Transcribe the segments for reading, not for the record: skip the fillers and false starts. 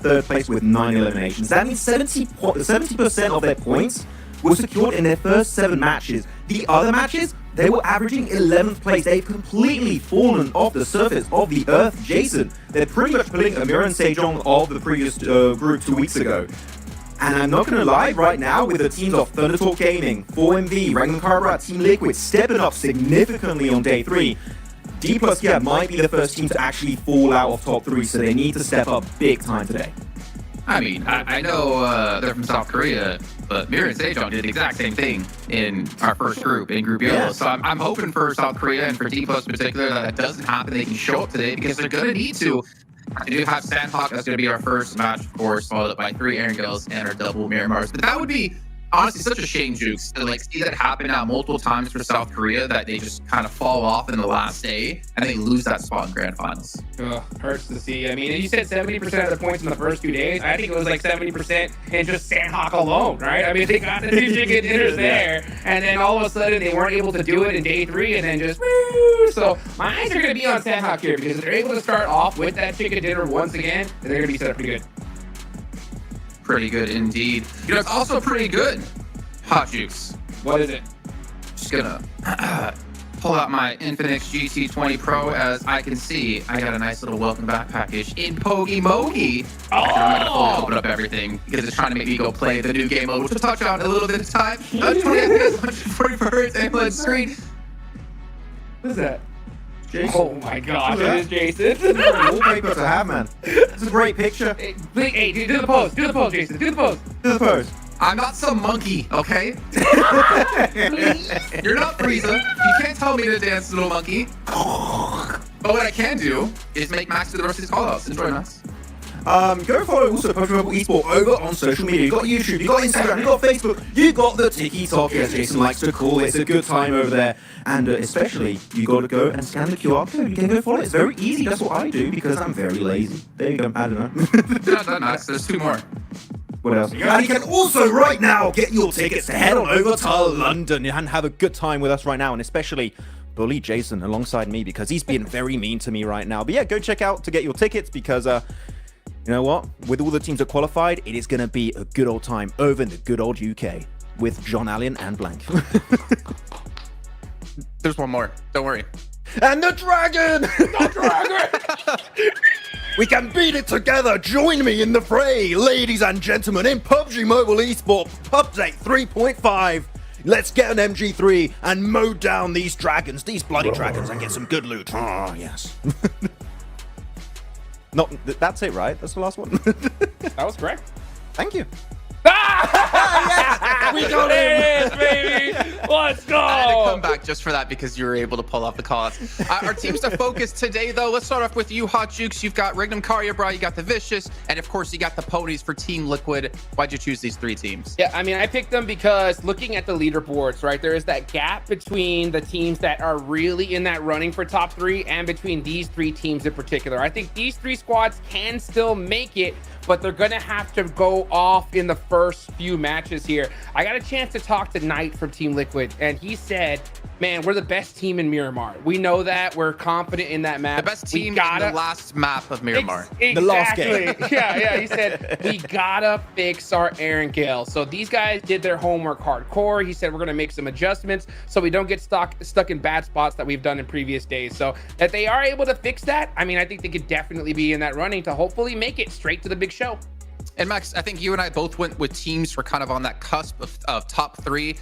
third place with 9 eliminations. That means 70% of their points were secured in their first 7 matches. The other matches, they were averaging 11th place. They've completely fallen off the surface of the earth, Jason. They're pretty much pulling Amir and Sejong of the previous group 2 weeks ago. And I'm not going to lie, right now, with the teams of Thundertalk Gaming, 4MV, Rangam Karabra, Team Liquid stepping up significantly on day 3, D+ Kia might be the first team to actually fall out of top 3, so they need to step up big time today. I mean, I know they're from South Korea, but Mir and Sejong did the exact same thing in our first group, in Group Yellow. Yes. So I'm hoping for South Korea and for D+ in particular that doesn't happen. They can show up today because they're going to need to. I do have Sandhawk. That's going to be our first match, of course, followed up by 3 Aaron Gills and our double Miramars. But that would be honestly such a shame, Jukes, to see that happen now multiple times for South Korea, that they just kind of fall off in the last day and they lose that spot in Grand Finals. Ugh, hurts to see. I mean, you said 70% of the points in the first 2 days. I think it was like 70% in just Sandhawk alone, right? I mean, they got the 2 chicken dinners there, and then all of a sudden they weren't able to do it in day 3, and then just woo! So my eyes are going to be on Sandhawk here, because if they're able to start off with that chicken dinner once again, then they're going to be set up pretty good. Pretty good indeed. You know, it's also pretty good, Hot Jukes. What is it? Just gonna pull out my Infinix GT20 Pro. As I can see, I got a nice little welcome back package in PUBG MOBILE. I'm gonna fully open up everything because it's trying to make me go play the new game mode, which we'll touch on in a little bit of time. 20 FPS, 140 Hz, AMOLED screen. What is that? Jason. Oh my gosh, it is Jason. It's a great wallpaper to have, man. It's a great picture. Hey, do the pose. Do the pose, Jason. Do the pose. Do the pose. I'm not some monkey, okay? You're not Frieza. You can't tell me to dance, little monkey. But what I can do is make Max do the rest of these callouts. Enjoy, Max. Go follow also PUBG Mobile Esport over on social media. You got YouTube, you got Instagram, you got Facebook, you got the TikTok, as Jason likes to call it. It's a good time over there, and especially you got to go and scan the QR code. You can go follow it. It's very easy. That's what I do because I'm very lazy. There you go. I don't know. You're not done, Max. There's 2 more. What else? And you can also right now get your tickets to head on over to London and have a good time with us right now, and especially bully Jason alongside me because he's being very mean to me right now. But yeah, go check out to get your tickets because you know what? With all the teams that qualified, it is going to be a good old time over in the good old UK with John Allen and Blank. There's one more. Don't worry. And the dragon! The dragon! We can beat it together. Join me in the fray, ladies and gentlemen, in PUBG Mobile Esport Update 3.5. Let's get an MG3 and mow down these dragons, these bloody dragons, and get some good loot. Oh, yes. That's it, right? That's the last one. That was correct. Thank you. Yes! We got it, baby! Let's go! I had to come back just for that because you were able to pull off the calls. Our teams to focus today, though. Let's start off with you, Hot Jukes. You've got Rignum Karyabra, you got the Vicious, and of course, you got the Ponies for Team Liquid. Why'd you choose these 3 teams? Yeah, I mean, I picked them because looking at the leaderboards, right, there is that gap between the teams that are really in that running for top 3 and between these 3 teams in particular. I think these 3 squads can still make it, but they're gonna have to go off in the first few matches here. I got a chance to talk to Knight from Team Liquid, and he said, man, we're the best team in Miramar. We know that. We're confident in that map. The best team in the last map of Miramar. Exactly. The last game. Yeah. He said, we gotta fix our Aaron Gale. So these guys did their homework hardcore. He said, we're gonna make some adjustments so we don't get stuck in bad spots that we've done in previous days. So that they are able to fix that, I mean, I think they could definitely be in that running to hopefully make it straight to the big show. And Max, I think you and I both went with teams for kind of on that cusp of top 3.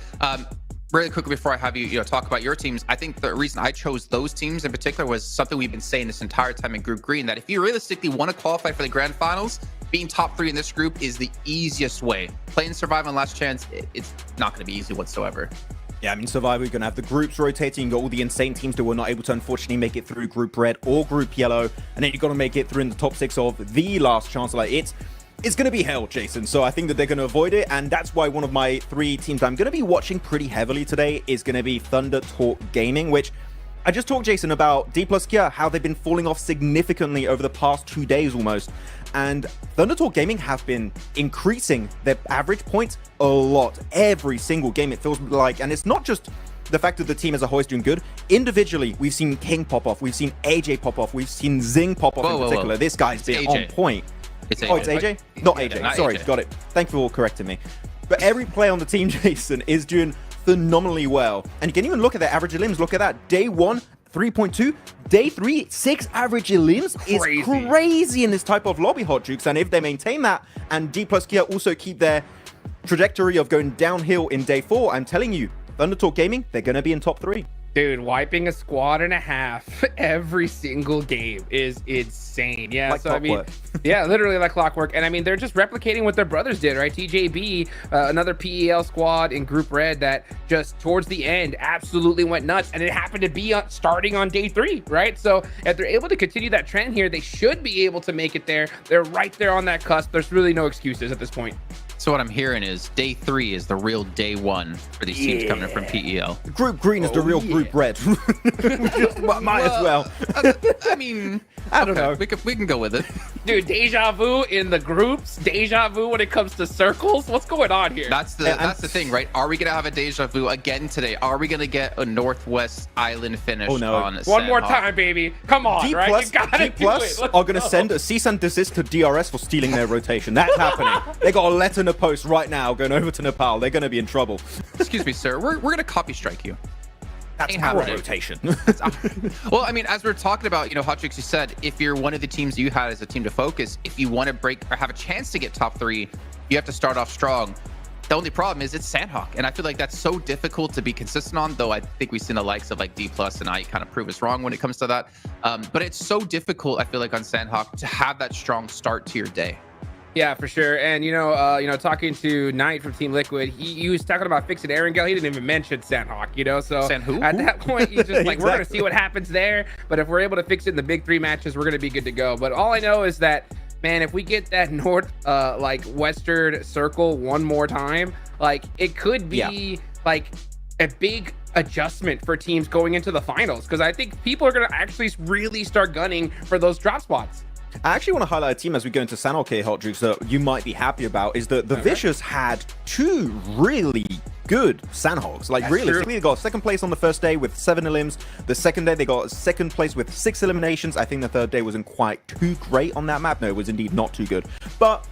Really quickly before I have you talk about your teams, I think the reason I chose those teams in particular was something we've been saying this entire time in Group Green, that if you realistically want to qualify for the Grand Finals, being top 3 in this group is the easiest way. Playing Survival and Last Chance, it's not going to be easy whatsoever. Yeah, I mean, Survivor, you're going to have the groups rotating. You've got all the insane teams that were not able to, unfortunately, make it through Group Red or Group Yellow. And then you've got to make it through in the top 6 of the Last Chance. Like, it's going to be hell, Jason. So I think that they're going to avoid it. And that's why one of my 3 teams I'm going to be watching pretty heavily today is going to be Thundertalk Gaming, which I just talked, Jason, about D+ Kia, how they've been falling off significantly over the past 2 days almost. And Thundertalk Gaming have been increasing their average points a lot. Every single game, it feels like. And it's not just the fact that the team as a whole is doing good. Individually, we've seen King pop off. We've seen AJ pop off. We've seen Zing pop off in particular. This guy's been on point. It's AJ. Oh, it's AJ? Not AJ. not Sorry, AJ. got it. Thank you for correcting me. But every player on the team, Jason, is doing phenomenally well. And you can even look at their average elims. Look at that. Day 1, 3.2. Day 3, 6 average elims is crazy in this type of lobby, Hot Jukes. And if they maintain that, and D plus Kia also keep their trajectory of going downhill in day 4, I'm telling you, Thunder Talk Gaming, they're going to be in top 3. Dude, wiping a squad and a half every single game is insane. Yeah, Like so I mean, clockwork. yeah, literally like clockwork. And I mean, they're just replicating what their brothers did, right? TJB, another PEL squad in Group Red that just towards the end absolutely went nuts. And it happened to be starting on day 3, right? So if they're able to continue that trend here, they should be able to make it there. They're right there on that cusp. There's really no excuses at this point. So what I'm hearing is day 3 is the real day 1 for these teams coming in from PEL. Group Green is the real Group Red. Might as well. I mean, I don't know. We can go with it. Dude, deja vu in the groups, deja vu when it comes to circles. What's going on here? That's the thing, right? Are we gonna have a deja vu again today? Are we gonna get a Northwest Island finish on One more Sandhawk? time, baby. Come on, D right? plus, You gotta D do plus it. Let's are going to go. send a cease and desist to DRS for stealing their rotation. That's happening. They got a letter in the post right now going over to Nepal. They're going to be in trouble. Excuse me, sir. We're gonna copy strike you. That's Ain't our happening. rotation. Well, I mean, as we're talking about, Hot Tricks, you said if you're one of the teams you had as a team to focus, if you want to break or have a chance to get top 3, you have to start off strong. The only problem is it's Sandhawk, and I feel like that's so difficult to be consistent on, though I think we've seen the likes of like D plus and I kind of prove us wrong when it comes to that. But it's so difficult, I feel like, on Sandhawk to have that strong start to your day. Yeah, for sure. And talking to Knight from Team Liquid, he was talking about fixing Erangel. He didn't even mention Sandhawk, so who? At that point, he's just like, we're gonna Exactly. see what happens there. But if we're able to fix it in the big 3 matches, we're gonna be good to go. But all I know is that, man, if we get that north western circle one more time, like it could be like a big adjustment for teams going into the finals, because I think people are gonna actually really start gunning for those drop spots. I actually want to highlight a team as we go into Sandhawk here, Hot Jukes, that you might be happy about is that the Vicious had 2 really good Sandhogs. Like, That's realistically, they got 2nd place on the first day with 7 elims. The 2nd day, they got 2nd place with 6 eliminations. I think the 3rd day wasn't quite too great on that map. No, it was indeed not too good. But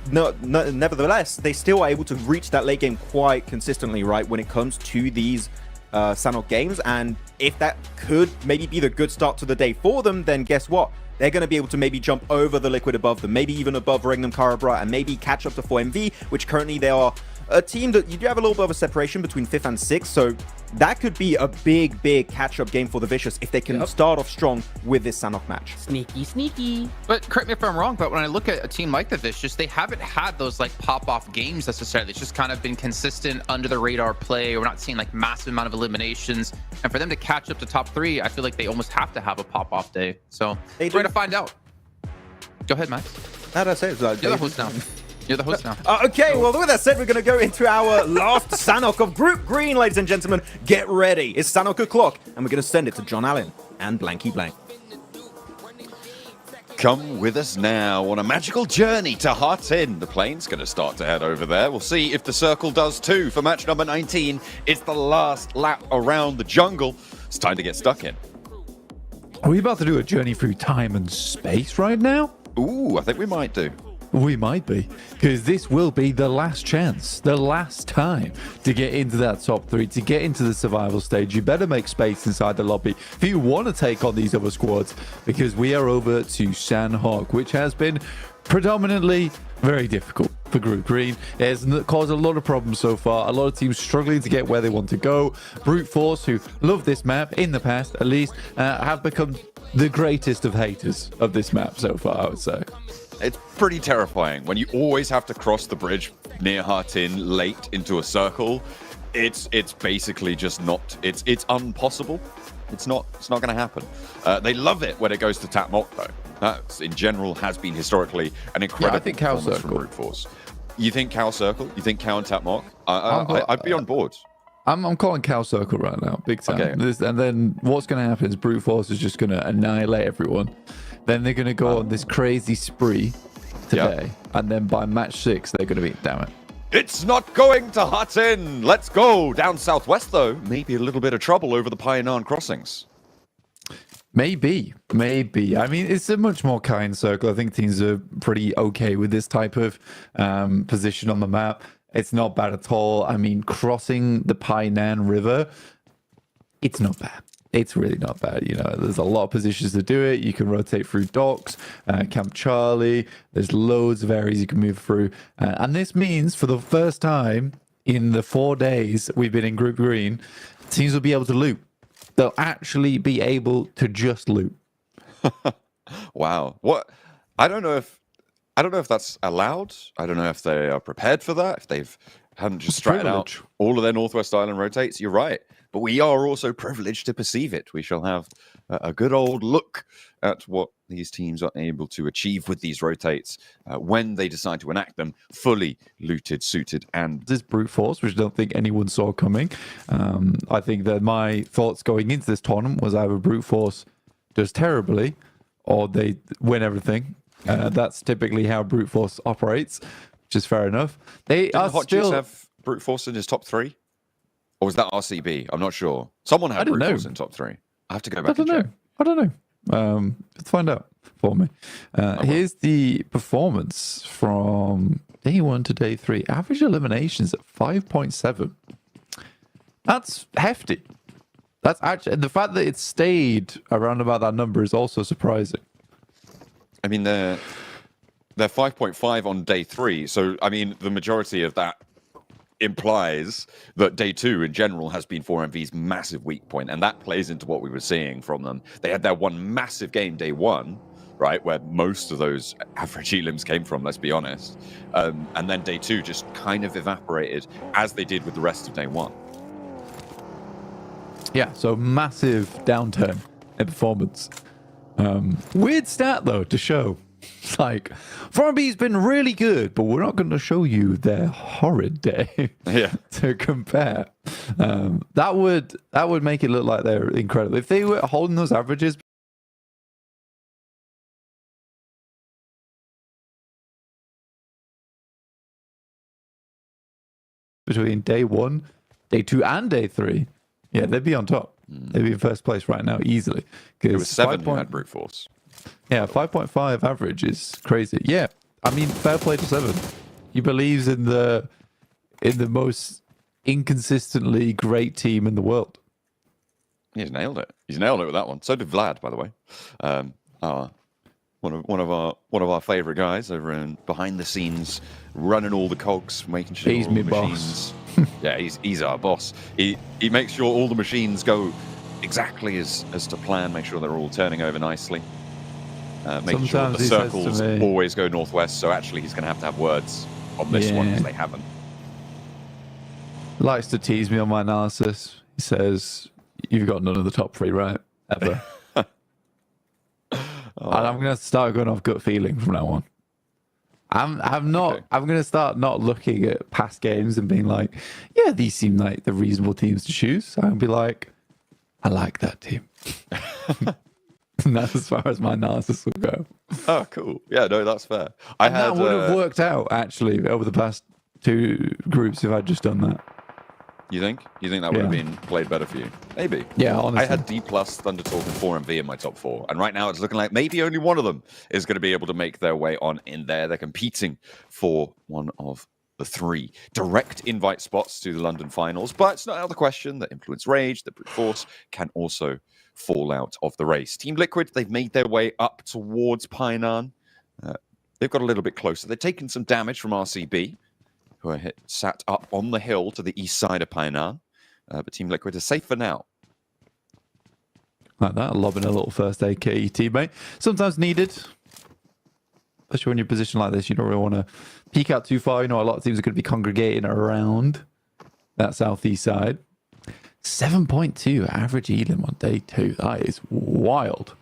nevertheless, they still are able to reach that late game quite consistently, right, when it comes to these Sandhawk games. And if that could maybe be the good start to the day for them, then guess what? They're going to be able to maybe jump over the Liquid above them, maybe even above Regnum Karabra, and maybe catch up to 4MV, which currently they are a team that you do have a little bit of a separation between 5th and 6th. So that could be a big catch-up game for the Vicious if they can start off strong with this Sandhawk match. Sneaky. But correct me if I'm wrong, but when I look at a team like the Vicious, they haven't had those like pop-off games necessarily. It's just kind of been consistent under the radar play. We're not seeing like massive amount of eliminations. And for them to catch up to top 3, I feel like they almost have to have a pop-off day. So we're going to find out. Go ahead, Max. How did I say it? You're the host now. You're the host now. Okay, well, with that said, we're going to go into our last Sandhawk of Group Green, ladies and gentlemen. Get ready. It's Sandhawk o'clock, and we're going to send it to John Allen and Blanky Blank. Come with us now on a magical journey to Hartin. The plane's going to start to head over there. We'll see if the circle does too for match number 19. It's the last lap around the jungle. It's time to get stuck in. Are we about to do a journey through time and space right now? Ooh, I think we might do. We might be, because this will be the last chance, the last time to get into that top 3, to get into the survival stage. You better make space inside the lobby if you want to take on these other squads, because we are over to Sandhawk, which has been predominantly very difficult for Group Green. It has caused a lot of problems so far. A lot of teams struggling to get where they want to go. Brute Force, who love this map in the past at least, have become the greatest of haters of this map so far, I would say. It's pretty terrifying when you always have to cross the bridge near Hartin late into a circle. It's basically just not. It's impossible. It's not going to happen. They love it when it goes to Tap Mock though. That in general has been historically an incredible I think Cow performance from Circle. Brute Force. You think Cow Circle? You think Cow and Tap Mock? I'd be on board. I'm calling Cow Circle right now, big time. Okay. And then what's going to happen is Brute Force is just going to annihilate everyone. Then they're going to go on this crazy spree today. And then by match 6, they're going to be, damn it. It's not going to Hartin. Let's go down southwest though. Maybe a little bit of trouble over the Pioneer crossings. Maybe. I mean, it's a much more kind circle. I think teams are pretty okay with this type of position on the map. It's not bad at all. I mean, crossing the Painan River, it's not bad. It's really not bad. You know, there's a lot of positions to do it. You can rotate through docks, Camp Charlie. There's loads of areas you can move through. And this means for the first time in the 4 days we've been in Group Green, teams will be able to loot. They'll actually be able to just loot. Wow. What? I don't know if that's allowed. I don't know if they are prepared for that. If they've hadn't just stratted out all of their Northwest Island rotates. You're right. But we are also privileged to perceive it. We shall have a good old look at what these teams are able to achieve with these rotates when they decide to enact them fully looted, suited, and this brute force, which I don't think anyone saw coming. I think that my thoughts going into this tournament was either brute force does terribly or they win everything. That's typically how brute force operates, which is fair enough. They Didn't are Hot still Juice have brute force in his top 3? Or was that RCB? I'm not sure. Someone had brute force in top 3. I have to go back and check. I don't know. Let's find out for me. Here's the performance from day 1 to day 3. Average eliminations at 5.7. That's hefty. That's actually the fact that it stayed around about that number is also surprising. I mean, they're 5.5 on day 3. So, I mean, the majority of that implies that day 2 in general has been 4MV's massive weak point, and that plays into what we were seeing from them. They had their one massive game day 1, right, where most of those average elims came from, let's be honest, and then day 2 just kind of evaporated as they did with the rest of day 1. Yeah, so massive downturn in performance. Weird stat though to show. It's like, 4MB's been really good, but we're not going to show you their horrid day to compare. That would make it look like they're incredible. If they were holding those averages between day 1, day 2, and day 3, yeah, they'd be on top. They'd be in first place right now easily. It was 7 who had brute force. Yeah, 5.5 average is crazy. Yeah, I mean, fair play to 7. He believes in the most inconsistently great team in the world. He's nailed it. He's nailed it with that one. So did Vlad, by the way. One of our favorite guys over in behind the scenes, running all the cogs, making sure he's all me the boss. machines. Yeah, he's our boss. He makes sure all the machines go exactly as to plan. Make sure they're all turning over nicely. Making sure the circles always go northwest. So actually, he's going to have words on this one because they haven't. Likes to tease me on my analysis. He says, "You've got none of the top 3 right ever." And I'm going to start going off gut feeling from now on. I'm not. Okay. I'm going to start not looking at past games and being like, "Yeah, these seem like the reasonable teams to choose." I'm be like, "I like that team." And that's as far as my analysis will go. Oh, cool. Yeah, no, that's fair. That would have worked out actually over the past 2 groups if I'd just done that. You think? You think that would have been played better for you? Maybe. Yeah, honestly. I had D+, Thunder Talk, and 4MV in my top 4. And right now it's looking like maybe only one of them is going to be able to make their way on in there. They're competing for one of the 3 direct invite spots to the London finals. But it's not out of the question that Influence Rage, the Brute Force, can also fall out of the race. Team Liquid, they've made their way up towards Painan. They've got a little bit closer. They've taken some damage from RCB, who are sat up on the hill to the east side of Painan. But Team Liquid is safe for now. Like that, lobbing a little first aid kit at your teammate. Sometimes needed. Especially when you're in a position like this, you don't really want to peek out too far. You know, a lot of teams are going to be congregating around that southeast side. 7.2 average elim on day 2. That is wild.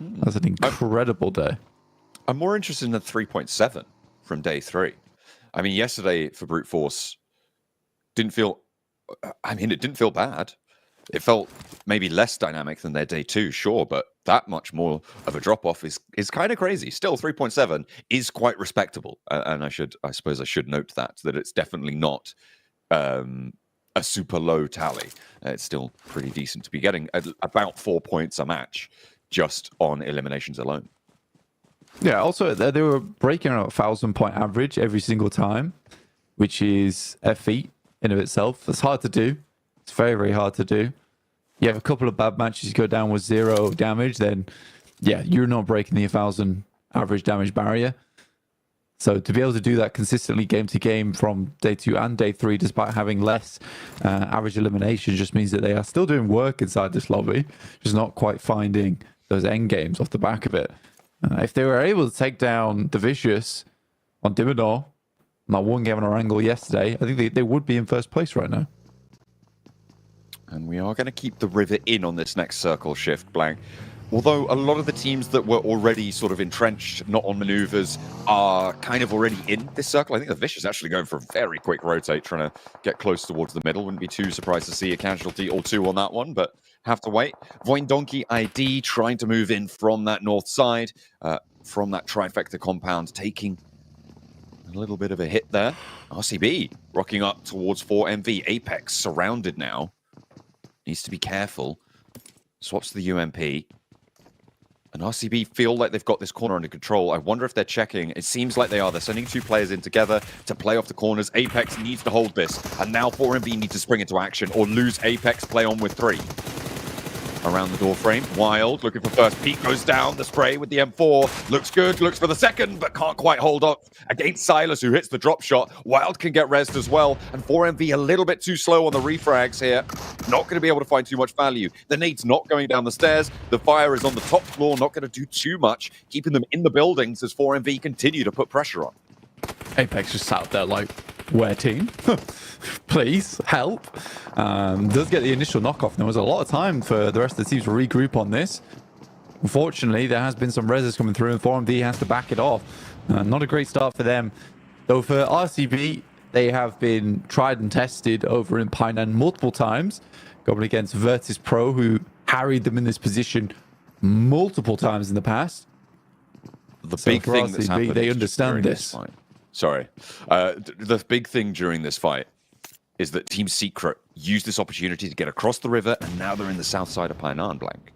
That's an incredible day. I'm more interested in the 3.7 from day 3. I mean, yesterday for Brute Force it didn't feel bad. It felt maybe less dynamic than their day 2, sure, but that much more of a drop-off is kind of crazy. Still, 3.7 is quite respectable. And I suppose I should note that it's definitely not a super low tally. It's still pretty decent to be getting about 4 points a match just on eliminations alone. Yeah, also, they were breaking a 1,000-point average every single time, which is a feat in of itself. It's hard to do. It's very, very hard to do. You have a couple of bad matches, you go down with 0 damage, then, yeah, you're not breaking the 1,000 average damage barrier. So to be able to do that consistently game to game from day 2 and day 3, despite having less average elimination, just means that they are still doing work inside this lobby, just not quite finding those end games off the back of it. If they were able to take down the Vicious on Dimmador, not one game on our angle yesterday, I think they would be in first place right now. And we are going to keep the river in on this next circle shift, Blank. Although a lot of the teams that were already sort of entrenched, not on maneuvers, are kind of already in this circle. I think the Vicious actually going for a very quick rotate, trying to get close towards the middle. Wouldn't be too surprised to see a casualty or 2 on that one, but have to wait. Voindonkey ID trying to move in from that north side, from that trifecta compound, taking a little bit of a hit there. RCB rocking up towards 4MV. Apex surrounded now. Needs to be careful. Swaps to the UMP. And RCB feel like they've got this corner under control. I wonder if they're checking. It seems like they are. They're sending 2 players in together to play off the corners. Apex needs to hold this. And now 4MV need to spring into action or lose Apex, play on with 3. Around the door frame. Wild looking for first peek. Goes down. The spray with the M4. Looks good. Looks for the second, but can't quite hold up against Silas, who hits the drop shot. Wild can get rezzed as well. And 4MV a little bit too slow on the refrags here. Not going to be able to find too much value. The nade's not going down the stairs. The fire is on the top floor. Not going to do too much. Keeping them in the buildings as 4MV continue to put pressure on. Apex just sat there like, where team? Please, help. Does get the initial knockoff. There was a lot of time for the rest of the teams to regroup on this. Unfortunately, there has been some reses coming through, and 4MV has to back it off. Not a great start for them. Though for RCB, they have been tried and tested over in Painan multiple times, going against Virtus Pro, who harried them in this position multiple times in the past. The big thing that's happened, they understand this. Sorry. The big thing during this fight is that Team Secret used this opportunity to get across the river, and now they're in the south side of Painan, Blank.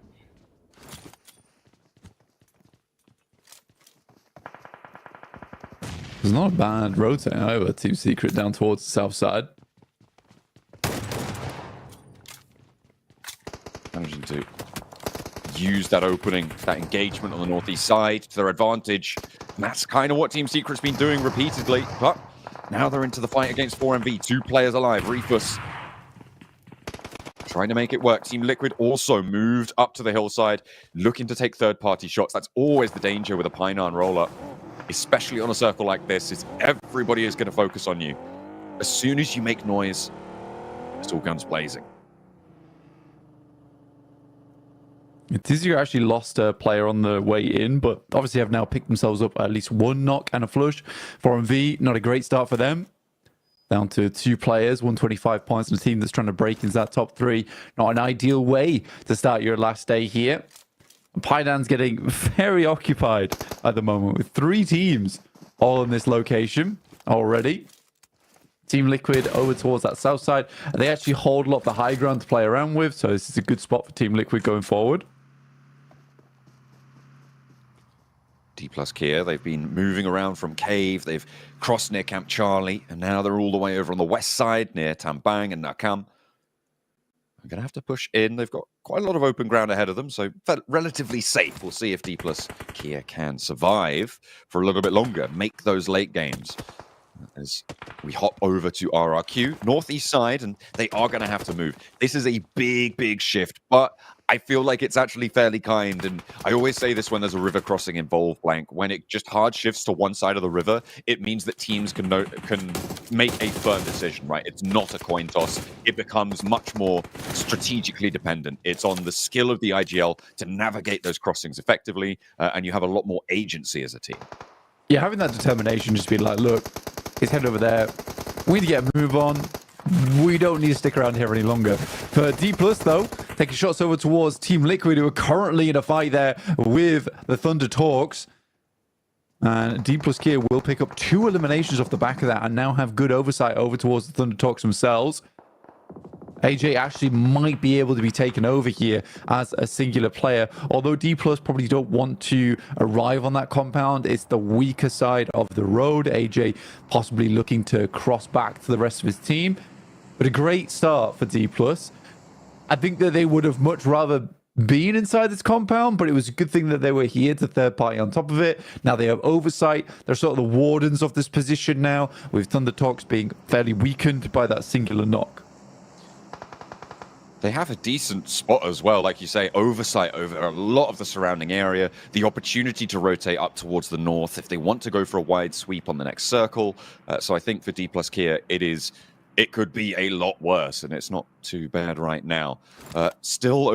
It's not a bad rotate either, Team Secret down towards the south side. Managing to use that opening, that engagement on the northeast side to their advantage. And that's kind of what Team Secret's been doing repeatedly. But now they're into the fight against 4MV. 2 players alive. Refus trying to make it work. Team Liquid also moved up to the hillside, looking to take third-party shots. That's always the danger with a Painan roll-up, especially on a circle like this, is everybody is going to focus on you. As soon as you make noise, it's all guns blazing. Tizio actually lost a player on the way in, but obviously have now picked themselves up at least 1 knock and a flush. 4MV, not a great start for them. Down to 2 players, 125 points on a team that's trying to break into that top 3. Not an ideal way to start your last day here. Painan's getting very occupied at the moment with 3 teams all in this location already. Team Liquid over towards that south side. They actually hold a lot of the high ground to play around with, so this is a good spot for Team Liquid going forward. D plus Kia, they've been moving around from Cave, they've crossed near Camp Charlie, and now they're all the way over on the west side near Tambang and Nakam. They're going to have to push in. They've got quite a lot of open ground ahead of them, so relatively safe. We'll see if D plus Kia can survive for a little bit longer, make those late games. As we hop over to RRQ, northeast side, and they are going to have to move. This is a big, big shift, but I feel like it's actually fairly kind. And I always say this when there's a river crossing involved, Blank. When it just hard shifts to one side of the river, it means that teams can make a firm decision, right? It's not a coin toss. It becomes much more strategically dependent. It's on the skill of the IGL to navigate those crossings effectively, and you have a lot more agency as a team. Yeah, having that determination, just be like, look, he's headed over there. We need to get a move on. We don't need to stick around here any longer. For D+, though, taking shots over towards Team Liquid, who are currently in a fight there with the Thunder Talks. And D+ Kia will pick up 2 eliminations off the back of that and now have good oversight over towards the Thunder Talks themselves. AJ actually might be able to be taken over here as a singular player. Although D Plus probably don't want to arrive on that compound, it's the weaker side of the road. AJ possibly looking to cross back to the rest of his team. But a great start for D Plus. I think that they would have much rather been inside this compound, but it was a good thing that they were here to third party on top of it. Now they have oversight. They're sort of the wardens of this position now, with Thunder Talks being fairly weakened by that singular knock. They have a decent spot as well, like you say, oversight over a lot of the surrounding area, the opportunity to rotate up towards the north if they want to go for a wide sweep on the next circle. So I think for D Plus Kia, it could be a lot worse, and it's not too bad right now. Still over